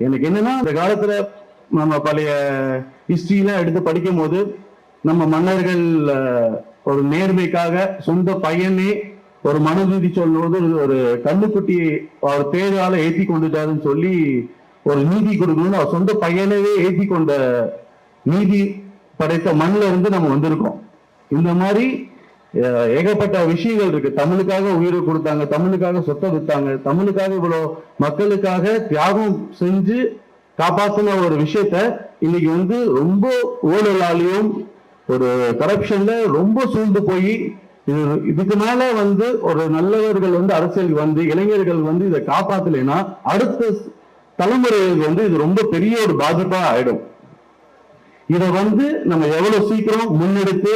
எனக்கு என்னன்னா இந்த காலத்துல நம்ம பழைய ஹிஸ்டரிலாம் எடுத்து படிக்கும் போது நம்ம மன்னர்கள் ஒரு நேர்மைக்காக சொந்த பையனே ஒரு மனுநீதி சொல்லும்போது ஒரு கண்ணுக்குட்டி அவர் தேர்வால ஏற்றி கொண்டுட்டாருன்னு சொல்லி ஒரு நீதி கொடுக்கணும்னு அவர் சொந்த பையனவே ஏற்றி கொண்ட நீதி படைத்த மண்ணில் இருந்து நம்ம வந்திருக்கோம். இந்த மாதிரி ஏகப்பட்ட விஷயங்கள் இருக்கு. தமிழுக்காக உயிரை கொடுத்தாங்க, தமிழுக்காக சொத்தை வித்தாங்க, தமிழுக்காக இவ்வளவு மக்களுக்காக தியாகம் செஞ்சு காப்பாற்றின ஒரு விஷயத்த இன்னைக்கு வந்து ரொம்ப ஊழலாலையும் ஒரு கரப்ஷன்ல ரொம்ப சூழ்ந்து போய் இதுக்கு மேல வந்து ஒரு நல்லவர்கள் வந்து அரசியல் வந்து இளைஞர்கள் வந்து இதை காப்பாத்தலைன்னா அடுத்த தலைமுறைகளுக்கு வந்து இது ரொம்ப பெரிய ஒரு பாதிப்பா ஆயிடும். இதை வந்து நம்ம எவ்வளவு சீக்கிரம் முன்னெடுத்து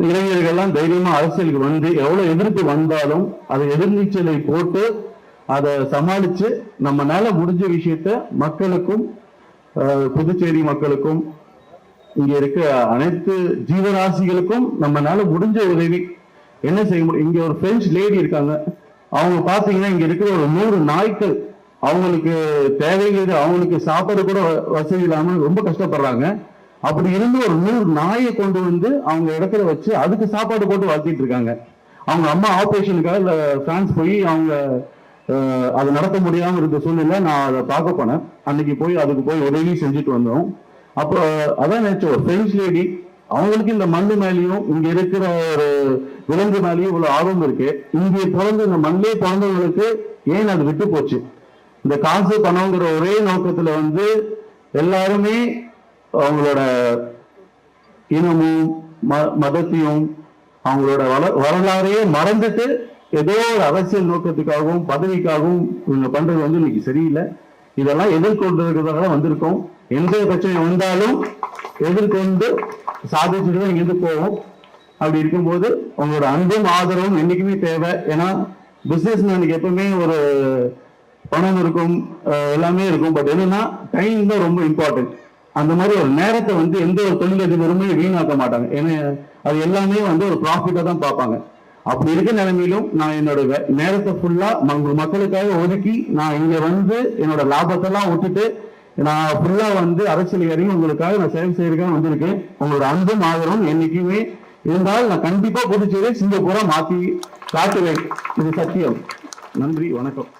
இளைஞர்கள்லாம் தைரியமா அரசியலுக்கு வந்து எவ்வளவு எதிர்ப்பு வந்தாலும் அதை எதிர்நீச்சலை போட்டு அதை சமாளிச்சு நம்மளால முடிஞ்ச விஷயத்த மக்களுக்கும் புதுச்சேரி மக்களுக்கும் இங்க இருக்க அனைத்து ஜீவராசிகளுக்கும் நம்மளால முடிஞ்ச உதவி என்ன செய்ய முடியும். இங்க ஒரு பிரெஞ்சு லேடி இருக்காங்க, அவங்க பாத்தீங்கன்னா இங்க இருக்கிற ஒரு 100 நாய்க்கள் அவங்களுக்கு தேவைங்கிறது அவங்களுக்கு சாப்பாடு கூட வசதி இல்லாம ரொம்ப கஷ்டப்படுறாங்க. அப்படி இருந்து ஒரு 100 நாயை கொண்டு வந்து அவங்க இடத்துல வச்சு அதுக்கு சாப்பாடு போட்டு வளர்த்திட்டு இருக்காங்க. அவங்க அம்மா ஆபரேஷனுக்காக இல்ல பிரான்ஸ் போய் அவங்க அதை நடத்த முடியாம இருக்க சூழ்நிலை நான் அதை பார்க்க போனேன். அன்னைக்கு போய் அதுக்கு போய் உதவி செஞ்சுட்டு வந்தோம். அப்போ அதான் நினைச்ச ஒரு பிரெஞ்சு லேடி அவங்களுக்கு இந்த மண்ணு மேலேயும் இங்க இருக்கிற ஒரு விலங்கு மேலேயும் இவ்வளவு ஆர்வம் இருக்கு. இங்கே பிறந்து இந்த மண்ணிலே பிறந்தவங்களுக்கு ஏன் அது விட்டு போச்சு? இந்த காசு பணங்கிற ஒரே நோக்கத்துல வந்து எல்லாருமே அவங்களோட இனமும் மதத்தையும் அவங்களோட வரலாறையே மறந்துட்டு ஏதோ ஒரு அரசியல் நோக்கத்துக்காகவும் பதவிக்காகவும் இவங்க பண்றது வந்து இன்னைக்கு சரியில்லை. இதெல்லாம் எதிர்கொண்டிருக்கிறதாக வந்திருக்கோம். எந்த பிரச்சனை வந்தாலும் எதிர்கொண்டு சாதிச்சுட்டு தான் இங்கிருந்து போவோம். அப்படி இருக்கும்போது உங்களோட அன்பும் ஆதரவும் என்னைக்குமே தேவை. ஏன்னா பிசினஸ் மேனுக்கு எப்பவுமே ஒரு பணம் இருக்கும், எல்லாமே இருக்கும். பட் என்னன்னா டைம் தான் ரொம்ப இம்பார்ட்டன்ட். அந்த மாதிரி ஒரு நேரத்தை வந்து எந்த ஒரு தொழிலதிபருமே வீணாக்க மாட்டாங்க. ஏன்னா அது எல்லாமே வந்து ஒரு ப்ராஃபிட்டா தான் பார்ப்பாங்க. அப்படி இருக்க நிலைமையிலும் நான் என்னோட நேரத்தை ஃபுல்லா மக்களுக்காக ஒதுக்கி நான் இங்க வந்து என்னோட லாபத்தெல்லாம் விட்டுட்டு நான் ஃபுல்லா வந்து அரசியல் இறங்கி உங்களுக்காக நான் சேவை செய்யறதுக்காக வந்திருக்கேன். உங்களோட அன்பும் ஆதரவும் என்னைக்குமே இருந்தால் நான் கண்டிப்பா புதுச்சேரி சிங்கப்பூரா மாத்தி காட்டுவேன். இது சத்தியம். நன்றி, வணக்கம்.